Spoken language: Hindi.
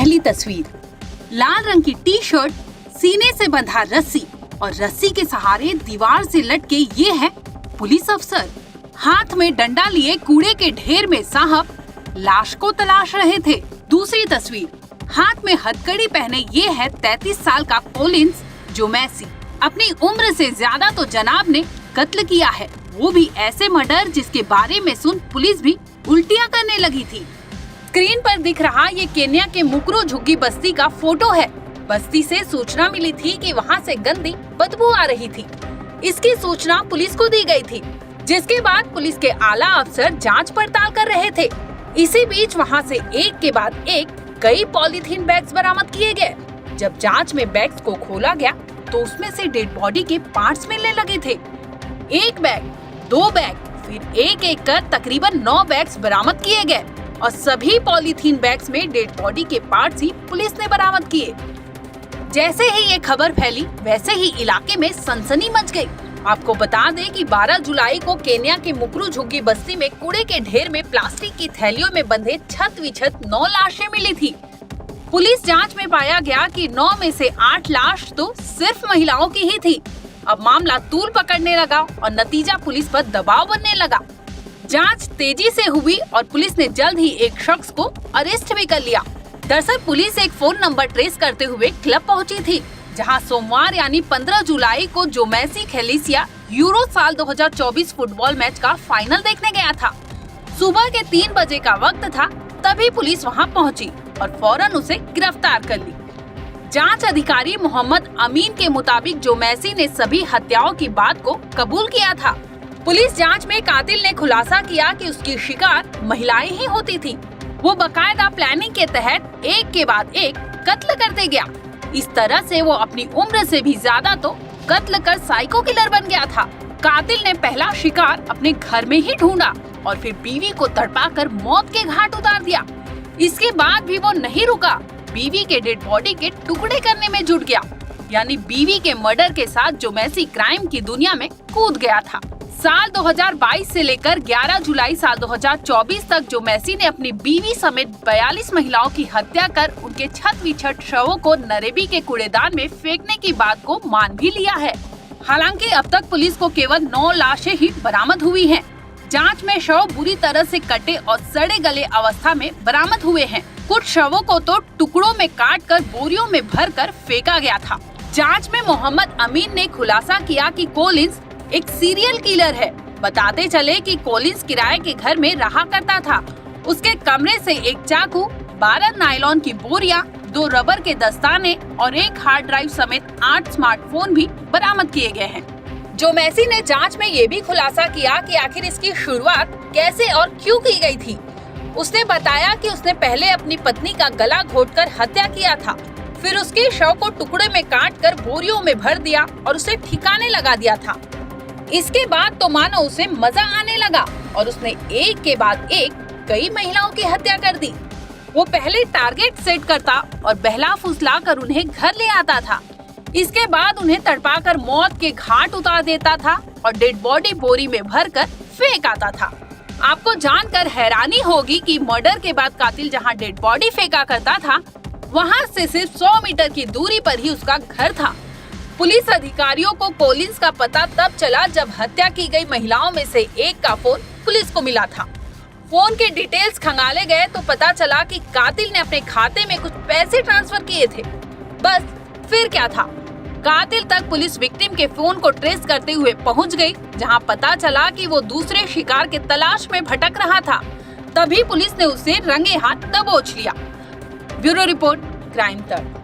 पहली तस्वीर। लाल रंग की टी शर्ट, सीने से बंधा रस्सी और रस्सी के सहारे दीवार से लटके ये है पुलिस अफसर। हाथ में डंडा लिए कूड़े के ढेर में साहब लाश को तलाश रहे थे। दूसरी तस्वीर, हाथ में हथकड़ी पहने ये है 33 साल का कोलिंस जोमेसी। अपनी उम्र से ज्यादा तो जनाब ने कत्ल किया है, वो भी ऐसे मर्डर जिसके बारे में सुन पुलिस भी उल्टियां करने लगी थी। स्क्रीन पर दिख रहा ये केन्या के मुकरो झुग्गी बस्ती का फोटो है। बस्ती से सूचना मिली थी कि वहाँ से गंदी बदबू आ रही थी। इसकी सूचना पुलिस को दी गई थी, जिसके बाद पुलिस के आला अफसर जांच पड़ताल कर रहे थे। इसी बीच वहाँ से एक के बाद एक कई पॉलीथीन बैग्स बरामद किए गए। जब जांच में बैग्स को खोला गया तो उसमें से डेड बॉडी के पार्ट्स मिलने लगे थे। एक बैग, दो बैग, फिर एक एक कर तकरीबन 9 बैग्स बरामद किए गए और सभी पॉलीथीन बैग्स में डेड बॉडी के पार्ट्स ही पुलिस ने बरामद किए। जैसे ही ये खबर फैली वैसे ही इलाके में सनसनी मच गई। आपको बता दें कि 12 जुलाई को केन्या के मुकरू झुग्गी बस्ती में कूड़े के ढेर में प्लास्टिक की थैलियों में बंधे छत 9 लाशें मिली थी। पुलिस जांच में पाया गया कि 9 में से 8 लाश तो सिर्फ महिलाओं की ही थी। अब मामला तूल पकड़ने लगा और नतीजा पुलिस पर दबाव बनने लगा। जांच तेजी से हुई और पुलिस ने जल्द ही एक शख्स को अरेस्ट भी कर लिया। दरअसल पुलिस एक फोन नंबर ट्रेस करते हुए क्लब पहुंची थी, जहां सोमवार यानी 15 जुलाई को जोमेसी खेलिसिया यूरो साल 2024 फुटबॉल मैच का फाइनल देखने गया था। सुबह के 3 बजे का वक्त था, तभी पुलिस वहां पहुंची और फौरन उसे गिरफ्तार कर ली। जांच अधिकारी मोहम्मद अमीन के मुताबिक जोमेसी ने सभी हत्याओं की बात को कबूल किया था। पुलिस जांच में कातिल ने खुलासा किया कि उसकी शिकार महिलाएं ही होती थी। वो बाकायदा प्लानिंग के तहत एक के बाद एक कत्ल करते गया। इस तरह से वो अपनी उम्र से भी ज्यादा तो कत्ल कर साइको किलर बन गया था। कातिल ने पहला शिकार अपने घर में ही ढूंढा और फिर बीवी को तड़पाकर मौत के घाट उतार दिया। इसके बाद भी वो नहीं रुका, बीवी के डेड बॉडी के टुकड़े करने में जुट गया। यानी बीवी के मर्डर के साथ जोमेसी क्राइम की दुनिया में कूद गया था। साल 2022 से लेकर 11 जुलाई साल 2024 तक जोमेसी ने अपनी बीवी समेत 42 महिलाओं की हत्या कर उनके छत शवों को नरेबी के कूड़ेदान में फेंकने की बात को मान भी लिया है। हालांकि अब तक पुलिस को केवल 9 लाशें ही बरामद हुई हैं। जांच में शव बुरी तरह से कटे और सड़े गले अवस्था में बरामद हुए हैं। कुछ शवों को तो टुकड़ों में काटकर बोरियों में भरकर फेंका गया था। जांच में मोहम्मद अमीन ने खुलासा किया कि कोलिंस एक सीरियल किलर है। बताते चले कि कोलिंस किराए के घर में रहा करता था। उसके कमरे से एक चाकू, 12 नायलॉन की बोरियां, 2 रबर के दस्ताने और एक हार्ड ड्राइव समेत 8 स्मार्टफोन भी बरामद किए गए हैं। जोमेसी ने जांच में ये भी खुलासा किया कि आखिर इसकी शुरुआत कैसे और क्यों की गई थी। उसने बताया कि उसने पहले अपनी पत्नी का गला घोटकर हत्या किया था, फिर उसके शव को टुकड़े में काटकर बोरियों में भर दिया और उसे ठिकाने लगा दिया था। इसके बाद तो मानो उसे मजा आने लगा और उसने एक के बाद एक कई महिलाओं की हत्या कर दी। वो पहले टारगेट सेट करता और बहला फुसला कर उन्हें घर ले आता था। इसके बाद उन्हें तड़पाकर मौत के घाट उतार देता था और डेड बॉडी बोरी में भरकर फेंक आता था। आपको जानकर हैरानी होगी कि मर्डर के बाद कातिल जहां डेड बॉडी फेंका करता था, वहां से सिर्फ 100 मीटर की दूरी पर ही उसका घर था। पुलिस अधिकारियों को कोलिंस का पता तब चला जब हत्या की गई महिलाओं में से एक का फोन पुलिस को मिला था। फोन के डिटेल्स खंगाले गए तो पता चला कि कातिल ने अपने खाते में कुछ पैसे ट्रांसफर किए थे। बस फिर क्या था, कातिल तक पुलिस विक्टिम के फोन को ट्रेस करते हुए पहुंच गई, जहां पता चला कि वो दूसरे शिकार के तलाश में भटक रहा था। तभी पुलिस ने उसे रंगे हाथ दबोच लिया। ब्यूरो रिपोर्ट, क्राइम तक।